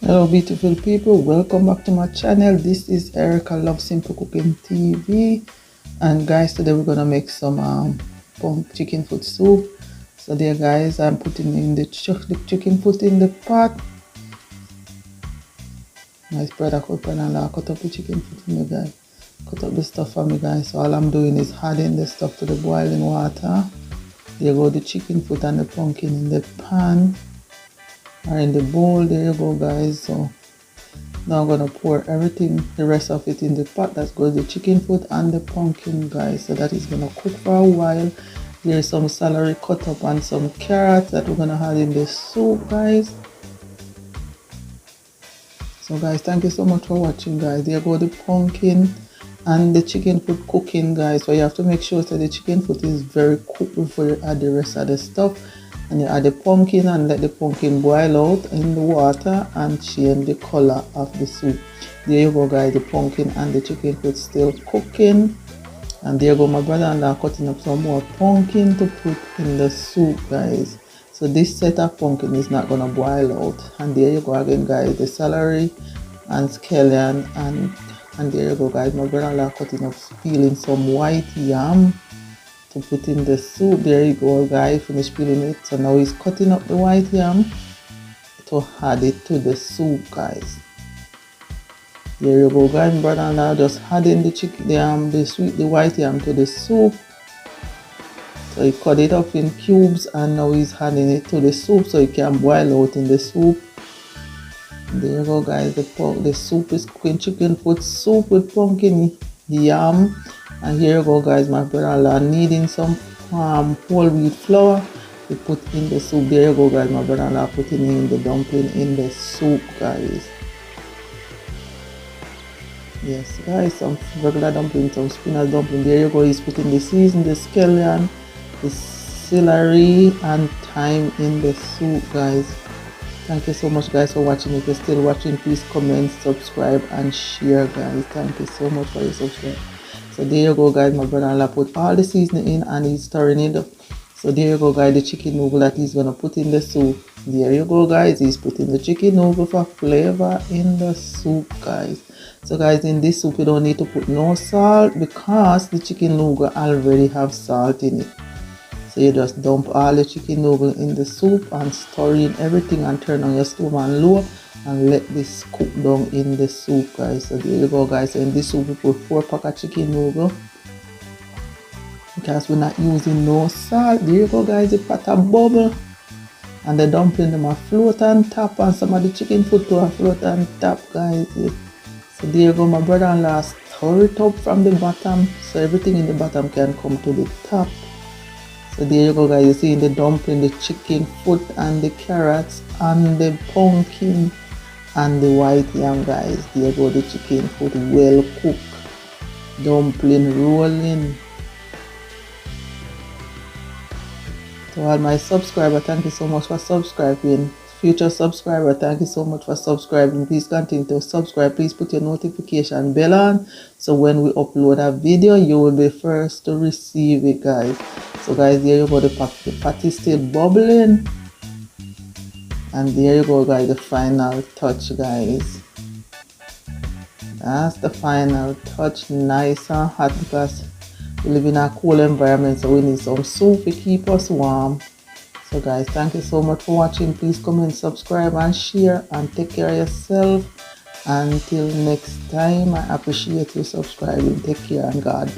Hello beautiful people, welcome back to my channel. This is Erica Love Simple Cooking TV, and guys, today we're gonna make some chicken foot soup. So there guys, I'm putting in the chicken foot in the pot. I spread a cup and I cut up the chicken foot for me guys. Cut up the stuff for me guys. So all I'm doing is adding the stuff to the boiling water. There go the chicken foot and the pumpkin in the pan or in the bowl. There you go guys. So now I'm gonna pour everything, the rest of it in the pot. That goes the chicken foot and the pumpkin guys. So that is gonna cook for a while. There's some celery cut up and some carrots that we're gonna add in the soup guys. So guys, thank you so much for watching guys. There go the pumpkin and the chicken foot cooking guys. So you have to make sure that the chicken foot is very cooked before you add the rest of the stuff. And you add the pumpkin and let the pumpkin boil out in the water and change the color of the soup. There you go guys, the pumpkin and the chicken foot still cooking. And there you go my brother-in-law cutting up some more pumpkin to put in the soup guys. So this set of pumpkin is not gonna boil out. And there you go again guys, the celery and scallion, and there you go guys, my brother-in-law cutting up, peeling some white yam to put in the soup. There you go guys, finish peeling it. So now he's cutting up the white yam to add it to the soup guys. There you go guys, my brother-in-law just adding the white yam to the soup. So he cut it up in cubes and now he's adding it to the soup so it can boil out in the soup. There you go guys, the soup is cooking, chicken foot soup with pumpkin yam. And here you go guys, my brother-in-law needing some whole wheat flour to put in the soup. There you go guys, my brother-in-law putting in the dumpling in the soup guys. Yes guys, some regular dumpling, some spinach dumpling. There you go, he's putting the season, the scallion, the celery and thyme in the soup guys. Thank you so much guys for watching. If you're still watching, please comment, subscribe and share guys. Thank you so much for your subscribe. So there you go guys, my brother-in-law put all the seasoning in and he's stirring it up. So there you go guys, the chicken noodle that he's gonna put in the soup. There you go guys, he's putting the chicken noodle for flavor in the soup guys. So guys, in this soup you don't need to put no salt because the chicken noodle already have salt in it. So you just dump all the chicken noodle in the soup and stir in everything and turn on your stove on low and let this cook down in the soup guys. So there you go guys. So in this soup we put 4 pack of chicken noodle because we're not using no salt. There you go guys, the pot a bubble and the dumpling them a float on top and some of the chicken foot to a float on top guys. So there you go, my brother-in-law stir it up from the bottom so everything in the bottom can come to the top. So there you go guys, you see in the dumpling the chicken foot and the carrots and the pumpkin and the white yam guys. There you go, the chicken foot well cooked, dumpling rolling. To all my subscribers, thank you so much for subscribing. Future subscriber, thank you so much for subscribing. Please continue to subscribe. Please put your notification bell on so when we upload a video you will be first to receive it guys. So guys, there you go, the pot is still bubbling. And there you go guys, the final touch guys. That's the final touch, nice and hot because we live in a cool environment, so we need some soup to keep us warm. So guys, thank you so much for watching. Please comment, subscribe and share and take care of yourself. Until next time, I appreciate you subscribing. Take care and God bless.